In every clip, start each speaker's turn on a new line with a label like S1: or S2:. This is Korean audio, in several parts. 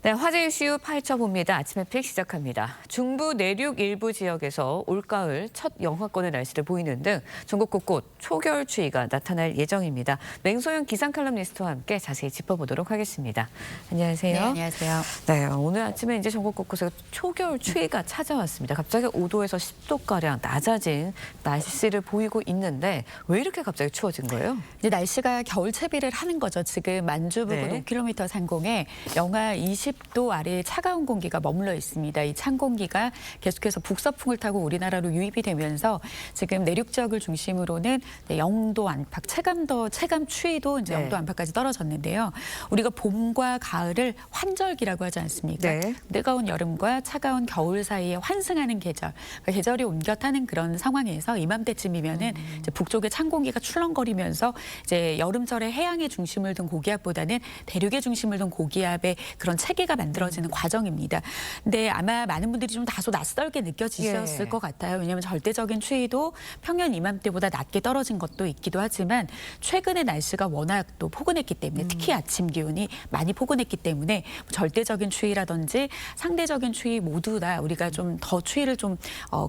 S1: 네, 화제 이슈 파헤쳐봅니다. 아침에 픽 시작합니다. 중부 내륙 일부 지역에서 올가을 첫 영하권의 날씨를 보이는 등 전국 곳곳 초겨울 추위가 나타날 예정입니다. 맹소영 기상 칼럼니스트와 함께 자세히 짚어보도록 하겠습니다. 안녕하세요.
S2: 네, 안녕하세요.
S1: 네, 오늘 아침에 이제 전국 곳곳에 초겨울 추위가 찾아왔습니다. 갑자기 5도에서 10도가량 낮아진 날씨를 보이고 있는데 왜 이렇게 갑자기 추워진 거예요?
S2: 이제 날씨가 겨울 채비를 하는 거죠. 지금 만주 부근
S1: 네.
S2: 5km 상공에 영하 20도 아래의 차가운 공기가 머물러 있습니다. 이 찬 공기가 계속해서 북서풍을 타고 우리나라로 유입이 되면서 지금 내륙 지역을 중심으로는 0도 안팎, 체감 추위도 이제
S1: 네.
S2: 0도 안팎까지 떨어졌는데요. 우리가 봄과 가을을 환절기라고 하지 않습니까?
S1: 네.
S2: 뜨거운 여름과 차가운 겨울 사이에 환승하는 계절, 그러니까 계절이 옮겨 타는 그런 상황에서 이맘때쯤이면은 이제 북쪽에 찬 공기가 출렁거리면서 이제 여름철에 해양의 중심을 둔 고기압보다는 대륙의 중심을 둔 고기압의 그런 체계가 만들어지는 과정입니다. 근데 아마 많은 분들이 좀 다소 낯설게 느껴지셨을
S1: 예.
S2: 것 같아요. 왜냐하면 절대적인 추위도 평년 이맘때보다 낮게 떨어진 것도 있기도 하지만 최근에 날씨가 워낙 또 포근했기 때문에 특히 아침 기온이 많이 포근했기 때문에 절대적인 추위라든지 상대적인 추위 모두 다 우리가 좀 더 추위를 좀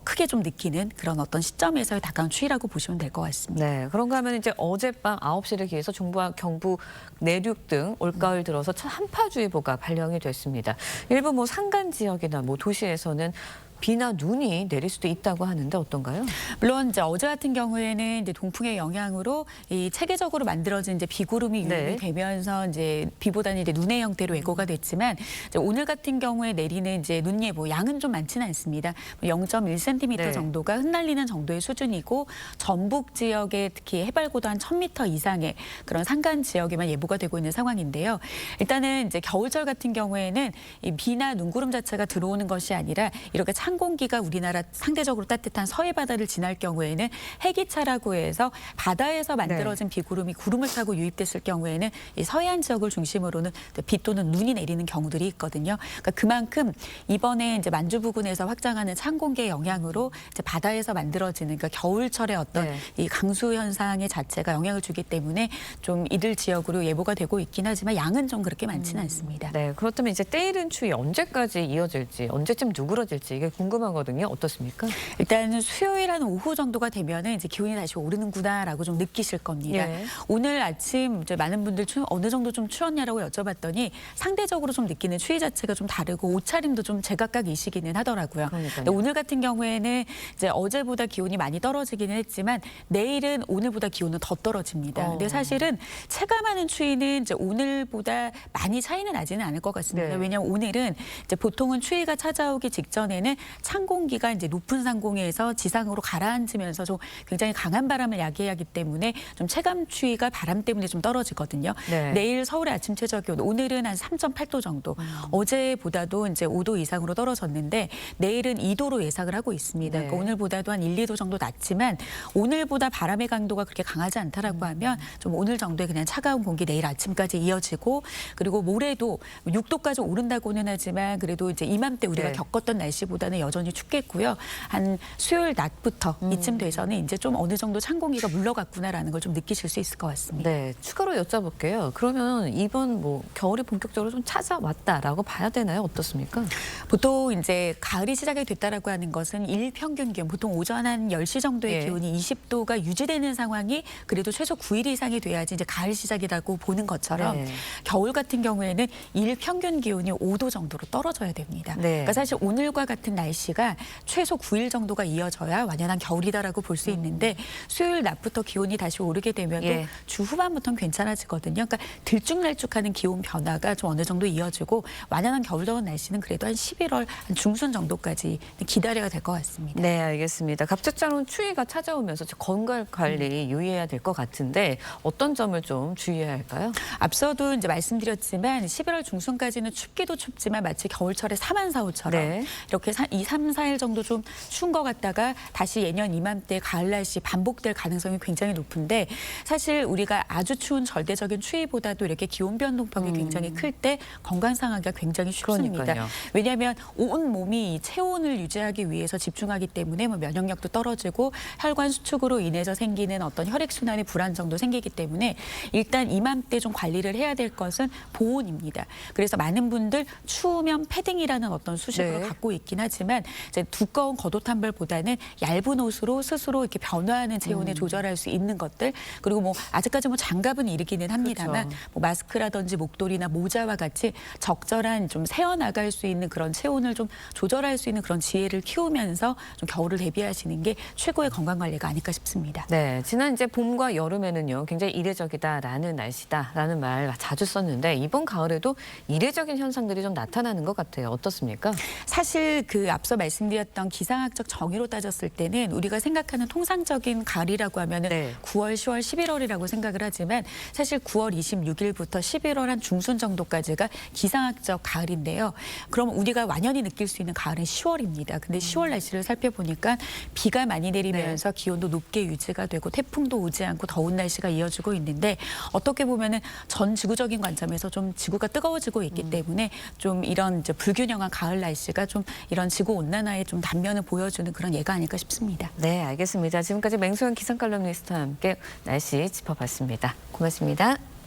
S2: 크게 좀 느끼는 그런 어떤 시점에서의 다가온 추위라고 보시면 될 것 같습니다.
S1: 네, 그런가 하면 이제 어젯밤 9시를 기해서 중부와 경북 내륙 등 올가을 들어서 첫 한파주의보가 발령이 됐습니다. 일부 뭐 산간 지역이나 뭐 도시에서는 비나 눈이 내릴 수도 있다고 하는데 어떤가요?
S2: 물론 이제 어제 같은 경우에는 이제 동풍의 영향으로 이 체계적으로 만들어진 이제 비구름이 유입이
S1: 네.
S2: 되면서 이제 비보다는 이제 눈의 형태로 예고가 됐지만 이제 오늘 같은 경우에 내리는 이제 눈 예보 양은 좀 많지는 않습니다. 0.1cm
S1: 네.
S2: 정도가 흩날리는 정도의 수준이고 전북 지역에 특히 해발고도 한 1000m 이상의 그런 산간 지역에만 예보가 되고 있는 상황인데요. 일단은 이제 겨울철 같은 경우에는 이 비나 눈구름 자체가 들어오는 것이 아니라 이렇게 찬 공기가 우리나라 상대적으로 따뜻한 서해 바다를 지날 경우에는 해기차라고 해서 바다에서 만들어진 비구름이 구름을 타고 유입됐을 경우에는 이 서해안 지역을 중심으로는 비 또는 눈이 내리는 경우들이 있거든요. 그러니까 그만큼 이번에 이제 만주 부근에서 확장하는 찬 공기의 영향으로 이제 바다에서 만들어지는 그러니까 겨울철의 어떤
S1: 네.
S2: 이 강수 현상의 자체가 영향을 주기 때문에 좀 이들 지역으로 예보가 되고 있긴 하지만 양은 좀 그렇게 많지는 않습니다.
S1: 네, 그렇다면 이제 때이른 추위 언제까지 이어질지, 언제쯤 누그러질지 이게 궁금하거든요. 어떻습니까?
S2: 일단은 수요일 한 오후 정도가 되면은 이제 기온이 다시 오르는구나라고 좀 느끼실 겁니다.
S1: 예.
S2: 오늘 아침 이제 많은 분들 어느 정도 좀 추웠냐라고 여쭤봤더니 상대적으로 좀 느끼는 추위 자체가 좀 다르고 옷차림도 좀 제각각이시기는 하더라고요.
S1: 그러니까요.
S2: 근데 오늘 같은 경우에는 이제 어제보다 기온이 많이 떨어지기는 했지만 내일은 오늘보다 기온은 더 떨어집니다. 근데 사실은 체감하는 추위는 이제 오늘보다 많이 차이는 나지는 않을 것 같습니다.
S1: 네.
S2: 왜냐하면 오늘은 이제 보통은 추위가 찾아오기 직전에는 찬 공기가 이제 높은 상공에서 지상으로 가라앉으면서 좀 굉장히 강한 바람을 야기하기 때문에 좀 체감 추위가 바람 때문에 좀 떨어지거든요.
S1: 네.
S2: 내일 서울의 아침 최저 기온 오늘은 한 3.8도 정도, 어제보다도 이제 5도 이상으로 떨어졌는데 내일은 2도로 예상을 하고 있습니다.
S1: 네.
S2: 그러니까 오늘보다도 한 1, 2도 정도 낮지만 오늘보다 바람의 강도가 그렇게 강하지 않다라고 하면 좀 오늘 정도의 그냥 차가운 공기 내일 아침까지 이어지고 그리고 모레도 6도까지 오른다고는 하지만 그래도 이제 이맘때 우리가
S1: 네.
S2: 겪었던 날씨보다는 여전히 춥겠고요. 한 수요일 낮부터 이쯤 돼서는 이제 좀 어느 정도 찬 공기가 물러갔구나라는 걸 좀 느끼실 수 있을 것 같습니다.
S1: 네, 추가로 여쭤볼게요. 그러면 이번 뭐 겨울이 본격적으로 좀 찾아왔다라고 봐야 되나요? 어떻습니까?
S2: 보통 이제 가을이 시작이 됐다라고 하는 것은 일평균 기온, 보통 오전 한 10시 정도의
S1: 예.
S2: 기온이 20도가 유지되는 상황이 그래도 최소 9일 이상이 돼야지 이제 가을 시작이라고 보는 것처럼
S1: 네.
S2: 겨울 같은 경우에는 일평균 기온이 5도 정도로 떨어져야 됩니다.
S1: 네.
S2: 그러니까 사실 오늘과 같은 날씨가 최소 9일 정도가 이어져야 완연한 겨울이다라고 볼 수 있는데 수요일 낮부터 기온이 다시 오르게 되면 또
S1: 예.
S2: 주 후반부터는 괜찮아지거든요. 그러니까 들쭉날쭉하는 기온 변화가 좀 어느 정도 이어지고 완연한 겨울다운 날씨는 그래도 한 11월 한 중순 정도까지 기다려야 될 것 같습니다.
S1: 네, 알겠습니다. 갑작스러운 추위가 찾아오면서 건강 관리 유의해야 될 것 같은데 어떤 점을 좀 주의해야 할까요?
S2: 앞서도 이제 말씀드렸지만 11월 중순까지는 춥기도 춥지만 마치 겨울철의 사만사우처럼
S1: 네.
S2: 이렇게 2, 3, 4일 정도 좀 추운 것 같다가 다시 예년 이맘때 가을 날씨 반복될 가능성이 굉장히 높은데 사실 우리가 아주 추운 절대적인 추위보다도 이렇게 기온 변동폭이 굉장히 클 때 건강 상하기가 굉장히 쉽습니다.
S1: 그러니까요.
S2: 왜냐하면 온 몸이 이 체온을 유지하기 위해서 집중하기 때문에 뭐 면역력도 떨어지고 혈관 수축으로 인해서 생기는 어떤 혈액순환의 불안정도 생기기 때문에 일단 이맘때 좀 관리를 해야 될 것은 보온입니다. 그래서 많은 분들 추우면 패딩이라는 어떤 수식어를
S1: 네.
S2: 갖고 있긴 하지만 이제 두꺼운 겉옷 한 벌보다는 얇은 옷으로 스스로 이렇게 변화하는 체온에 조절할 수 있는 것들 그리고 뭐 아직까지 뭐 장갑은 이르기는 합니다만
S1: 그렇죠.
S2: 뭐 마스크라든지 목도리나 모자와 같이 적절한 좀 새어나갈 수 있는 그런 체온을 좀 조절할 수 있는 그런 지혜를 키우면서 좀 겨울을 대비하시는 게 최고의 건강 관리가 아닐까 싶습니다.
S1: 네, 지난 이제 봄과 여름에는요, 굉장히 이례적이다라는 날씨다라는 말 자주 썼는데 이번 가을에도 이례적인 현상들이 좀 나타나는 것 같아요. 어떻습니까?
S2: 사실 그 앞서 말씀드렸던 기상학적 정의로 따졌을 때는 우리가 생각하는 통상적인 가을이라고 하면은
S1: 네.
S2: 9월, 10월, 11월이라고 생각을 하지만 사실 9월 26일부터 11월 한 중순 정도까지가 기상학적 가을인데요. 그럼 우리가 완연히 느낄 수 있는 가을은 10월입니다. 근데 10월 날씨를 살펴보니까 비가 많이 내리면서 기온도 높게 유지가 되고 태풍도 오지 않고 더운 날씨가 이어지고 있는데 어떻게 보면은 전 지구적인 관점에서 좀 지구가 뜨거워지고 있기 때문에 좀 이런 이제 불균형한 가을 날씨가 좀 이런 지구 온난화의 좀 단면을 보여주는 그런 예가 아닐까 싶습니다.
S1: 네, 알겠습니다. 지금까지 맹소영 기상칼럼니스트와 함께 날씨 짚어봤습니다. 고맙습니다.